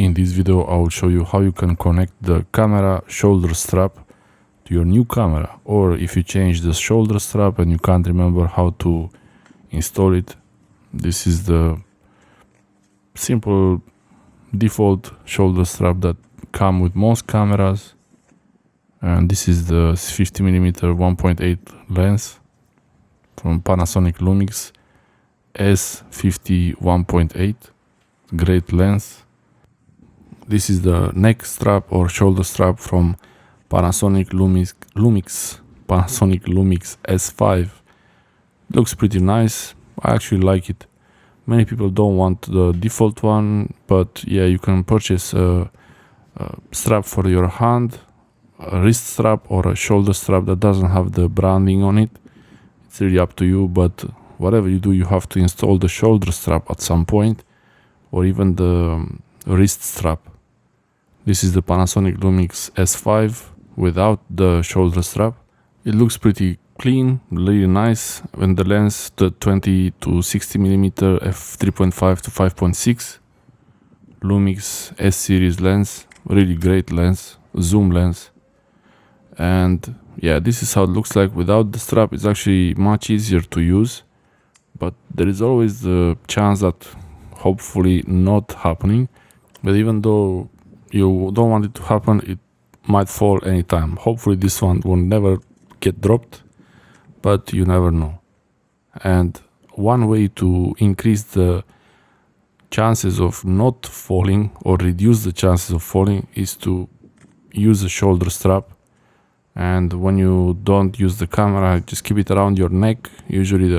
In this video I will show you how you can connect the camera shoulder strap to your new camera, or if you change the shoulder strap and you can't remember how to install it, this is the simple default shoulder strap that come with most cameras. And this is the 50mm 1.8 lens from Panasonic Lumix S50 great lens. This is the neck strap or shoulder strap from Panasonic Lumix S5. Looks pretty nice. I actually like it. Many people don't want the default one, but yeah, you can purchase a strap for your hand, a wrist strap or a shoulder strap that doesn't have the branding on it. It's really up to you, but whatever you do, you have to install the shoulder strap at some point, or even the wrist strap. This is the Panasonic Lumix S5 without the shoulder strap. It looks pretty clean, really nice, and the lens, the 20 to 60mm f3.5 to 5.6 Lumix S series lens, really great lens, zoom lens. And yeah, this is how it looks like without the strap. It's actually much easier to use, but there is always the chance that hopefully not happening. But even though you don't want it to happen, it might fall anytime. Hopefully this one will never get dropped, but you never know. And one way to increase the chances of not falling or reduce the chances of falling is to use a shoulder strap. And when you don't use the camera, just keep it around your neck. Usually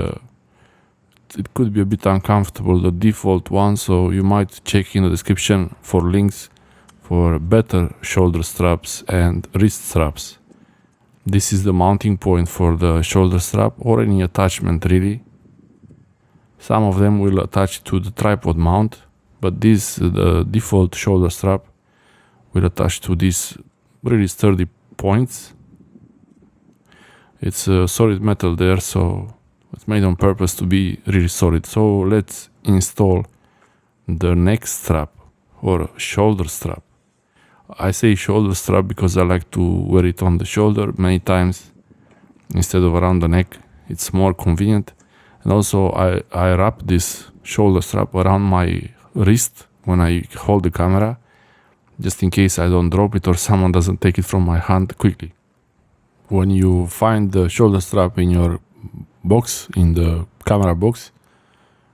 it could be a bit uncomfortable, the default one, so you might check in the description for links for better shoulder straps and wrist straps. This is the mounting point for the shoulder strap, or any attachment really. Some of them will attach to the tripod mount, but this, the default shoulder strap, will attach to these really sturdy points. It's a solid metal there, so it's made on purpose to be really solid. So let's install the neck strap or shoulder strap. I say shoulder strap because I like to wear it on the shoulder many times instead of around the neck. It's more convenient. And also I wrap this shoulder strap around my wrist when I hold the camera, just in case I don't drop it or someone doesn't take it from my hand quickly. When you find the shoulder strap in your box, in the camera box,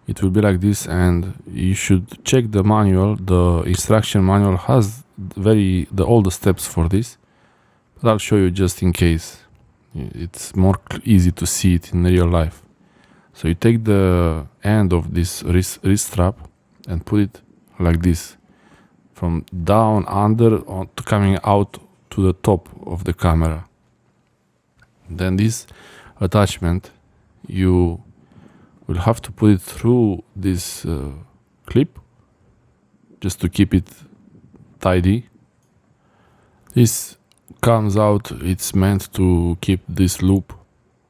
it will be like this, and you should check the manual. The instruction manual has all the steps for this, but I'll show you just in case. It's more easy to see it in real life. So you take the end of this wrist strap and put it like this, from down under to coming out to the top of the camera. Then this attachment, you will have to put it through this clip just to keep it tidy. This comes out, it's meant to keep this loop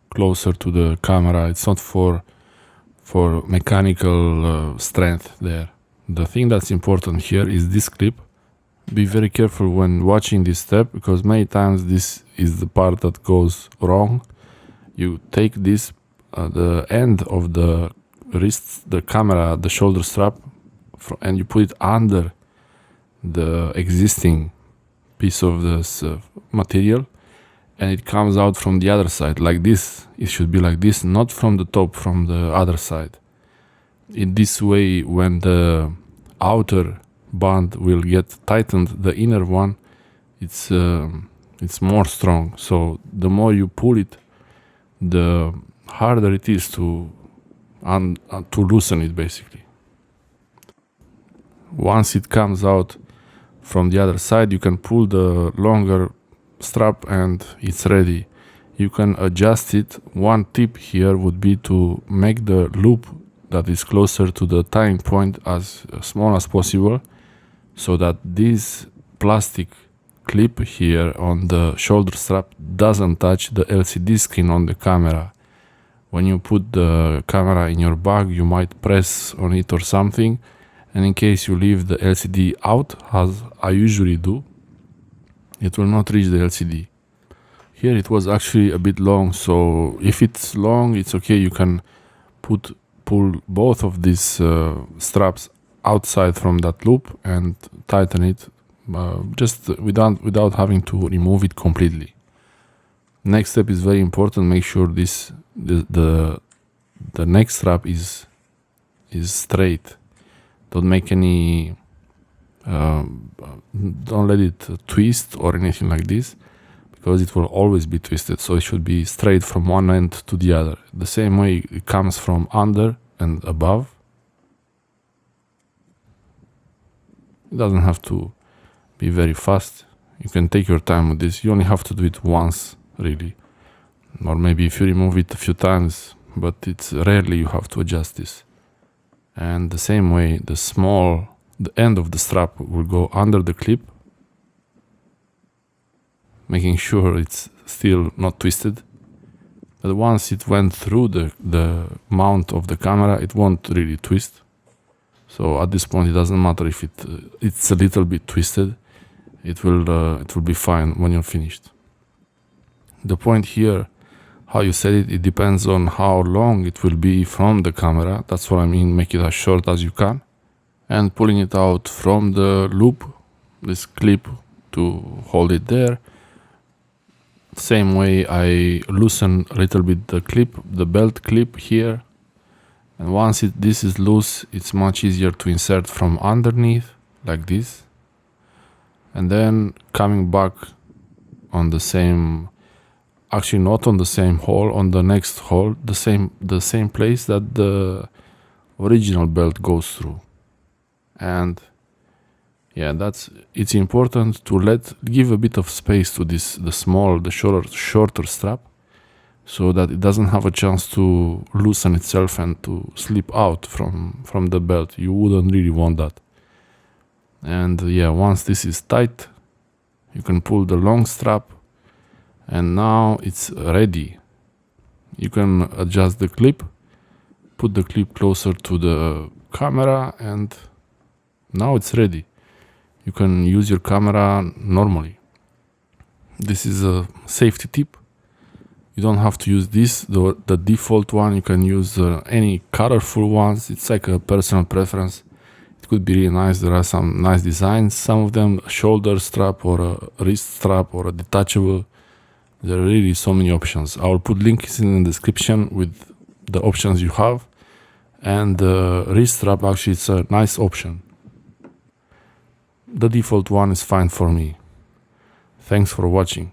closer to the camera. It's not for mechanical strength there. The thing that's important here is this clip. Be very careful when watching this step, because many times this is the part that goes wrong. You take this the end of the wrist, the camera, the shoulder strap, and you put it under the existing piece of this material, and it comes out from the other side like this. It should be like this, not from the top, from the other side. In this way, when the outer band will get tightened, the inner one, it's more strong. So the more you pull it, the harder it is to loosen it, basically. Once it comes out from the other side, you can pull the longer strap and it's ready. You can adjust it. One tip here would be to make the loop that is closer to the tying point as small as possible, so that this plastic clip here on the shoulder strap doesn't touch the LCD screen on the camera. When you put the camera in your bag, you might press on it or something, And in case you leave the LCD out, as I usually do, it will not reach the LCD. Here it was actually a bit long, so if it's long, it's okay. You can pull both of these straps outside from that loop and tighten it, just without having to remove it completely. Next step is very important. Make sure the neck strap is straight. Don't make any don't let it twist or anything like this, because it will always be twisted. So it should be straight from one end to the other, the same way it comes from under and above. It doesn't have to be very fast. You can take your time with this. You only have to do it once, really, or maybe if you remove it a few times, but it's rarely you have to adjust this. And the same way, the end of the strap will go under the clip, making sure it's still not twisted. But once it went through the mount of the camera, it won't really twist. So at this point, it doesn't matter if it's a little bit twisted. It will be fine when you're finished. The point here, how you set it, it depends on how long it will be from the camera. That's what I mean, make it as short as you can. And pulling it out from the loop, this clip to hold it there. Same way, I loosen a little bit the clip, the belt clip here. And once this is loose, it's much easier to insert from underneath, like this. And then coming back on the same, actually not on the same hole, on the next hole, the same place that the original belt goes through. And yeah, it's important to give a bit of space to the shorter strap, so that it doesn't have a chance to loosen itself and to slip out from the belt. You wouldn't really want that. And yeah, once this is tight, you can pull the long strap, and now it's ready. You can adjust the clip, put the clip closer to the camera, and now it's ready. You can use your camera normally. This is a safety tip. You don't have to use the default one. You can use any colorful ones. It's like a personal preference. It could be really nice. There are some nice designs. Some of them a shoulder strap or a wrist strap or a detachable. There are really so many options. I will put links in the description with the options you have. And the wrist strap, actually, it's a nice option. The default one is fine for me. Thanks for watching.